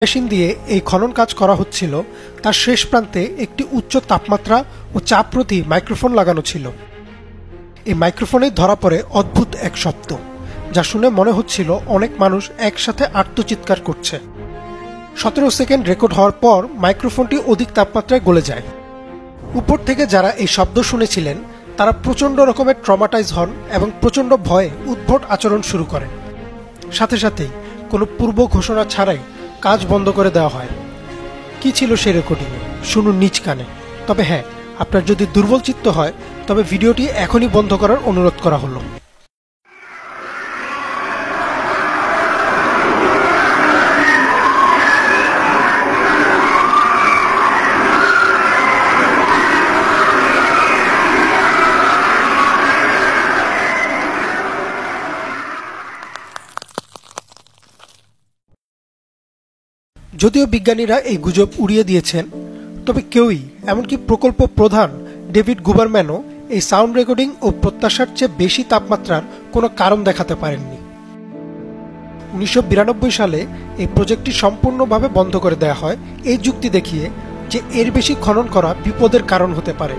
Machine দিয়ে এই খনন কাজ করা হচ্ছিল তার শেষ প্রান্তে একটি উচ্চ তাপমাত্রা ও চাপরোধী মাইক্রোফোন লাগানো ছিল। এই মাইক্রোফোনে ধরা পড়ে অদ্ভুত এক শব্দ, যা শুনে মনে হচ্ছিল অনেক মানুষ একসাথে আর্তচিৎকার করছে। 17 সেকেন্ড রেকর্ড হওয়ার পর মাইক্রোফোনটি অধিক তাপমাত্রায় গলে যায়। উপর থেকে যারা এই শব্দ শুনেছিলেন তারা প্রচণ্ড রকমের ট্রমাটাইজ হন এবং প্রচণ্ড ভয়ে উদ্ভট আচরণ শুরু করেন। সাথে সাথেই কোনো পূর্ব ঘোষণা ছাড়াই কাজ বন্ধ করে দেওয়া হয়। কি ছিল সেই রেকর্ডিংয়ে শুনুন নিজ কানে। তবে হ্যাঁ, আপনার যদি দুর্বল চিত্ত হয় তবে ভিডিওটি এখনই বন্ধ করার অনুরোধ করা হলো। যদিও বিজ্ঞানীরা এই গুজব উড়িয়ে দিয়েছেন, তবে কেউই, এমনকি প্রকল্প প্রধান ডেভিড গুবারম্যানও এই সাউন্ড রেকর্ডিং ও প্রত্যাশার চেয়ে বেশি তাপমাত্রার কোনো কারণ দেখাতে পারেননি। 1992 সালে এই প্রজেক্টটি সম্পূর্ণভাবে বন্ধ করে দেওয়া হয় এই যুক্তি দেখিয়ে যে এর বেশি খনন করা বিপদের কারণ হতে পারে।